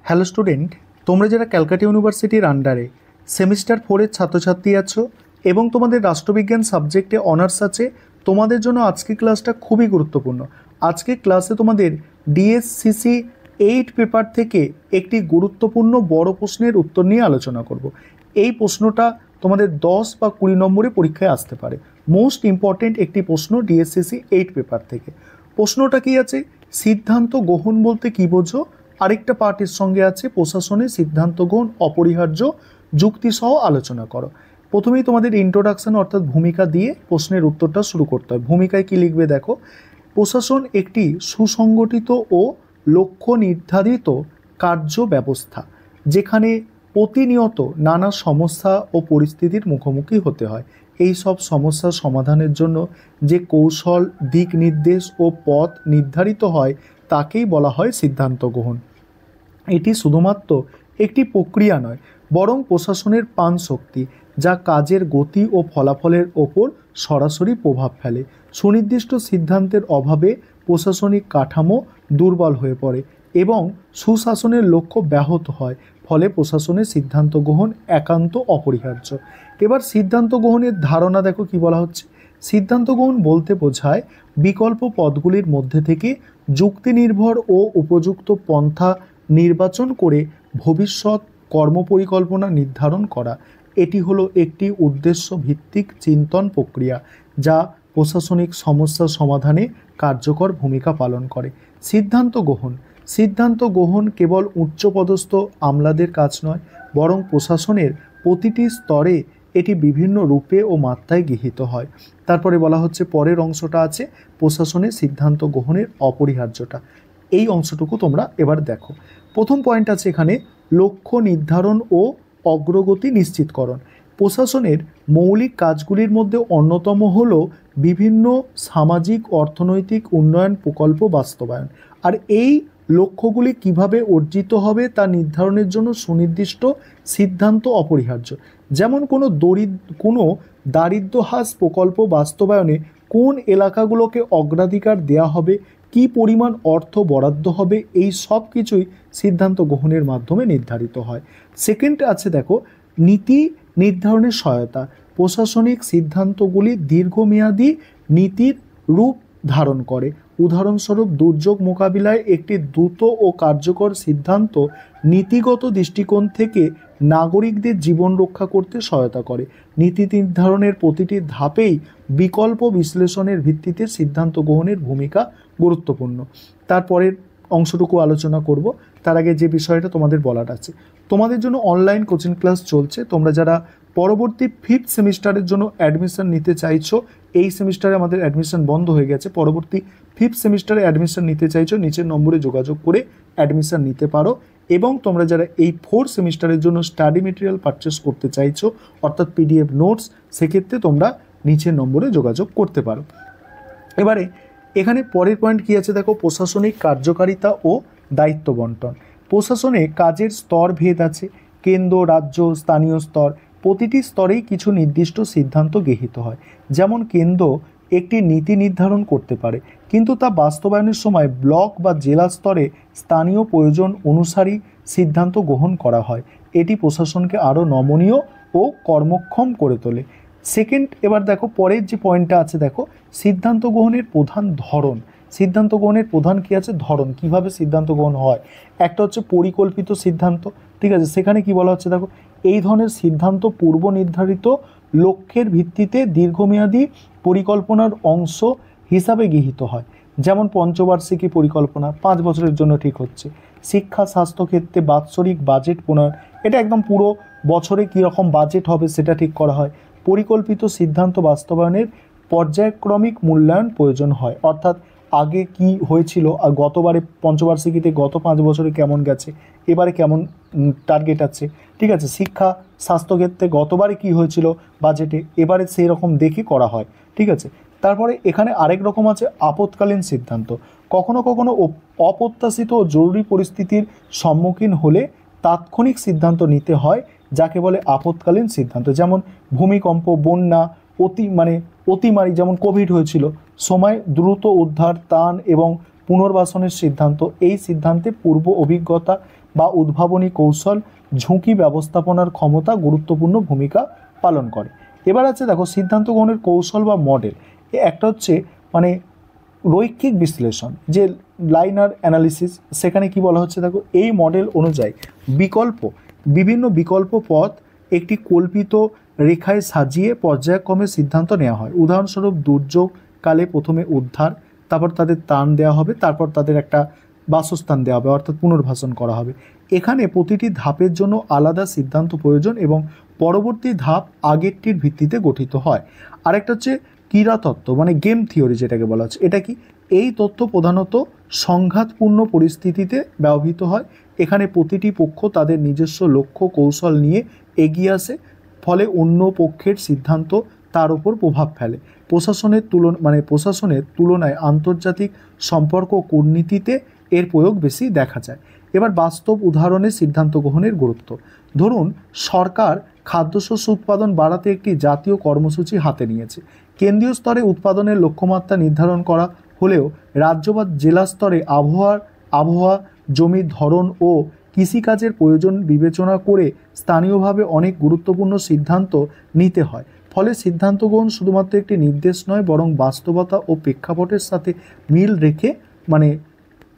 Hello student, তোমরা যারা ক্যালকাটা ইউনিভার্সিটির আন্ডারে সেমিস্টার 4-এর ছাত্রছাত্রী আছো এবং তোমাদের রাষ্ট্রবিজ্ঞান সাবজেক্টে অনার্স আছে, তোমাদের জন্য আজকের ক্লাসটা খুবই গুরুত্বপূর্ণ। আজকের ক্লাসে তোমাদের ডিএসসিসি 8 পেপার থেকে একটি গুরুত্বপূর্ণ বড় প্রশ্নের উত্তর নিয়ে আলোচনা করব। এই প্রশ্নটা তোমাদের 10 বা 20 নম্বরে পরীক্ষায় আসতে পারে। মোস্ট ইম্পর্টেন্ট একটি প্রশ্ন ডিএসসিসি 8 পেপার থেকে। প্রশ্নটা কি আছে? সিদ্ধান্ত গ্রহণ বলতে কি বোঝো? আরেকটা পার্টের সঙ্গে আছে প্রশাসনের সিদ্ধান্ত গ্রহণ অপরিহার্য, যুক্তিসহ আলোচনা করো। প্রথমেই তোমাদের ইন্ট্রোডাকশন অর্থাৎ ভূমিকা দিয়ে প্রশ্নের উত্তরটা শুরু করতে হয়। ভূমিকায় কি লিখবে দেখো, প্রশাসন একটি সুসংগঠিত ও লক্ষ্য নির্ধারিত কার্য ব্যবস্থা যেখানে প্রতিনিয়ত নানা সমস্যা ও পরিস্থিতির মুখোমুখি হতে হয়। এই সব সমস্যা সমাধানের জন্য যে কৌশল, দিক নির্দেশ ও পথ নির্ধারিত হয় তাকেই বলা হয় সিদ্ধান্ত গ্রহণ। এটি শুধুমাত্র একটি প্রক্রিয়া নয়, বরং প্রশাসনের প্রাণশক্তি যা কাজের গতি ও ফলাফলের ওপর সরাসরি প্রভাব ফেলে। সুনির্দিষ্ট সিদ্ধান্তের অভাবে প্রশাসনিক কাঠামো দুর্বল হয়ে পড়ে এবং সুশাসনের লক্ষ্য ব্যাহত হয়, ফলে প্রশাসনের সিদ্ধান্ত গ্রহণ একান্ত অপরিহার্য। এবার সিদ্ধান্ত গ্রহণের ধারণা দেখো কি বলা হচ্ছে। সিদ্ধান্ত গ্রহণ বলতে বোঝায় বিকল্প পথগুলির মধ্যে থেকে যুক্তিনির্ভর ও উপযুক্ত পন্থা নির্বাচন করে ভবিষ্যৎ কর্মপরিকল্পনা নির্ধারণ করা। এটি হলো একটি উদ্দেশ্য ভিত্তিক চিন্তন প্রক্রিয়া যা প্রশাসনিক সমস্যা সমাধানে কার্যকর ভূমিকা পালন করে। সিদ্ধান্ত গ্রহণ কেবল উচ্চপদস্থ আমলাদের কাজ নয়, বরং প্রশাসনের প্রতিটি স্তরে এটি বিভিন্ন রূপে ও মাত্রায় গৃহীত হয়। তারপরে বলা হচ্ছে পরের অংশটা আছে প্রশাসনের সিদ্ধান্ত গ্রহণের অপরিহার্যতা। এই অংশটুকু তোমরা এবার দেখো। প্রথম পয়েন্ট আছে এখানে লক্ষ্য নির্ধারণ ও অগ্রগতি নিশ্চিতকরণ। প্রশাসনের মৌলিক কাজগুলির মধ্যে অন্যতম হল বিভিন্ন সামাজিক অর্থনৈতিক উন্নয়ন প্রকল্প বাস্তবায়ন। আর এই লক্ষ্যগুলি কিভাবে অর্জিত হবে তা নির্ধারণের জন্য সুনির্দিষ্ট সিদ্ধান্ত অপরিহার্য। যেমন কোনো দারিদ্র্য হ্রাস প্রকল্প বাস্তবায়নে কোন এলাকাগুলোকে অগ্রাধিকার দেওয়া হবে, কি পরিমাণ অর্থ বরাদ্দ হবে, এই সব কিছুই সিদ্ধান্ত গ্রহণের মাধ্যমে নির্ধারিত হয়। সেকেন্ড আছে দেখো নীতি নির্ধারণের সহায়তা। প্রশাসনিক সিদ্ধান্তগুলি দীর্ঘমেয়াদী নীতির রূপ ধারণ করে। উদাহরণস্বরূপ দুর্যোগ মোকাবিলায় একটি দ্রুত ও কার্যকর সিদ্ধান্ত নীতিগত দৃষ্টিকোণ থেকে নাগরিকদের জীবন রক্ষা করতে সহায়তা করে। নীতি নির্ধারণের প্রতিটি ধাপেই বিকল্প বিশ্লেষণের ভিত্তিতে সিদ্ধান্ত গ্রহণের ভূমিকা গুরুত্বপূর্ণ। তারপরের অংশটুকু আলোচনা করব। তার আগে যে বিষয়টা তোমাদের বলার আছে, তোমাদের জন্য অনলাইন কোচিং ক্লাস চলছে। তোমরা যারা পরবর্তী 5th সেমিস্টারের জন্য অ্যাডমিশন নিতে চাইছো, এই সেমিস্টারে আমাদের অ্যাডমিশন বন্ধ হয়ে গেছে, পরবর্তী 5th সেমিস্টারে অ্যাডমিশন নিতে চাইছো নিচের নম্বরে যোগাযোগ করে অ্যাডমিশন নিতে পারো। এবং তোমরা যারা এই 4th সেমিস্টারের জন্য স্টাডি মেটেরিয়াল পারচেস করতে চাইছো অর্থাৎ পিডিএফ নোটস, সেক্ষেত্রে তোমরা নিচের নম্বরে যোগাযোগ করতে পারো। এবারে এখানে পরের পয়েন্ট কি আছে দেখো, প্রশাসনিক কার্যকারিতা ও দায়িত্ব বন্টন। প্রশাসনে কাজের স্তর ভেদ আছে, কেন্দ্র, রাজ্য, স্থানীয় স্তর। প্রতিটি স্তরেই কিছু নির্দিষ্ট সিদ্ধান্ত গৃহীত হয়। যেমন কেন্দ্র একটি নীতি নির্ধারণ করতে পারে, কিন্তু তা বাস্তবায়নের সময় ব্লক বা জেলা স্তরে স্থানীয় প্রয়োজন অনুসারী সিদ্ধান্ত গ্রহণ করা হয়। এটি প্রশাসনকে আরও নমনীয় ও কর্মক্ষম করে তোলে। সেকেন্ড, এবার দেখো পরের যে পয়েন্টটা আছে দেখো, সিদ্ধান্ত গ্রহণের প্রধান ধরন। সিদ্ধান্ত গ্রহণের প্রধান কি আছে ধরন, কিভাবে সিদ্ধান্ত গ্রহণ হয়। একটা হচ্ছে পরিকল্পিত সিদ্ধান্ত, ঠিক আছে। সেখানে কি বলা হচ্ছে দেখো, এই ধরনের সিদ্ধান্ত পূর্ব নির্ধারিত লক্ষ্যের ভিত্তিতে দীর্ঘমেয়াদী পরিকল্পনার অংশ হিসাবে গৃহীত হয়। যেমন পঞ্চবার্ষিকী পরিকল্পনা 5 বছরের জন্য ঠিক হচ্ছে। শিক্ষা স্বাস্থ্যক্ষেত্রে বাৎসরিক বাজেট প্রণয়ন, এটা একদম পুরো বছরে কীরকম বাজেট হবে সেটা ঠিক করা হয়। পরিকল্পিত সিদ্ধান্ত বাস্তবায়নের পর্যায়ক্রমিক মূল্যায়ন প্রয়োজন হয়, অর্থাৎ আগে কি হয়েছিল আর গতবারে পঞ্চবার্ষিকীতে গত 5 বছরে কেমন গেছে, এবারে কেমন টার্গেট আছে, ঠিক আছে। শিক্ষা স্বাস্থ্যক্ষেত্রে গতবারে কি হয়েছিল বাজেটে, এবারে সেই রকম দেখে করা হয়, ঠিক আছে। তারপরে এখানে আরেক রকম আছে আপৎকালীন সিদ্ধান্ত। কখনো কখনো অপ্রত্যাশিত ও জরুরি পরিস্থিতির সম্মুখীন হলে তাৎক্ষণিক সিদ্ধান্ত নিতে হয়, যাকে বলে আপৎকালীন সিদ্ধান্ত। যেমন ভূমিকম্প, বন্যা, অতিমারি, যেমন কোভিড হয়েছিল, সময় দ্রুত উদ্ধার, ত্রাণ এবং পুনর্বাসনের সিদ্ধান্ত, এই সিদ্ধান্তে পূর্ব অভিজ্ঞতা বা উদ্ভাবনী কৌশল, ঝুঁকি ব্যবস্থাপনার ক্ষমতা গুরুত্বপূর্ণ ভূমিকা পালন করে। এবার আছে দেখো সিদ্ধান্ত গ্রহণের কৌশল বা মডেল। একটা হচ্ছে মানে রৈখিক বিশ্লেষণ, যে লাইনার অ্যানালিসিস, সেখানে কি বলা হচ্ছে দেখো, এই মডেল অনুযায়ী বিভিন্ন বিকল্প পথ একটি কল্পিত রেখায় সাজিয়ে পর্যায়ক্রমে সিদ্ধান্ত নেওয়া হয়। উদাহরণস্বরূপ দুর্যোগ কালে প্রথমে উদ্ধার, তারপর তাদের ত্রাণ দেওয়া হবে, তারপর তাদের একটা বাসস্থান দেওয়া হবে, অর্থাৎ পুনর্বাসন করা হবে। এখানে প্রতিটি ধাপের জন্য আলাদা সিদ্ধান্ত প্রয়োজন এবং পরবর্তী ধাপ আগেরটির ভিত্তিতে গঠিত হয়। আরেকটা হচ্ছে ক্রীড়াতত্ত্ব, মানে গেম থিওরি যেটাকে বলা হচ্ছে। এটা কি? এই তথ্য প্রধানত সংঘাতপূর্ণ পরিস্থিতিতে ব্যবহৃত হয়। এখানে প্রতিটি পক্ষ তাদের নিজস্ব লক্ষ্য কৌশল নিয়ে এগিয়ে আসে, ফলে অন্য পক্ষের সিদ্ধান্ত তার উপর প্রভাব ফেলে। প্রশাসনের তুলনায় আন্তর্জাতিক সম্পর্ক কূটনীতিতে এর প্রয়োগ বেশি দেখা যায়। এবার বাস্তব উদাহরণে সিদ্ধান্ত গ্রহণের গুরুত্ব। ধরুন সরকার খাদ্যশস্য উৎপাদন বাড়াতে একটি জাতীয় কর্মসূচি হাতে নিয়েছে। কেন্দ্রীয় স্তরে উৎপাদনের লক্ষ্যমাত্রা নির্ধারণ করা হলেও রাজ্য বা জেলা স্তরে আবহাওয়া, জমির ধরন ও কৃষিকাজের প্রয়োজন বিবেচনা করে স্থানীয়ভাবে অনেক গুরুত্বপূর্ণ সিদ্ধান্ত নিতে হয়। ফলে সিদ্ধান্ত গ্রহণ শুধুমাত্র একটি নির্দেশ নয়, বরং বাস্তবতা ও প্রেক্ষাপটের সাথে মিল রেখে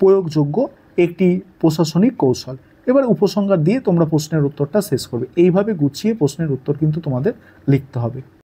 প্রয়োগযোগ্য একটি প্রশাসনিক কৌশল। এবার উপসংহার দিয়ে তোমরা প্রশ্নের উত্তরটা শেষ করবে। এইভাবে গুছিয়ে প্রশ্নের উত্তর কিন্তু তোমাদের লিখতে হবে।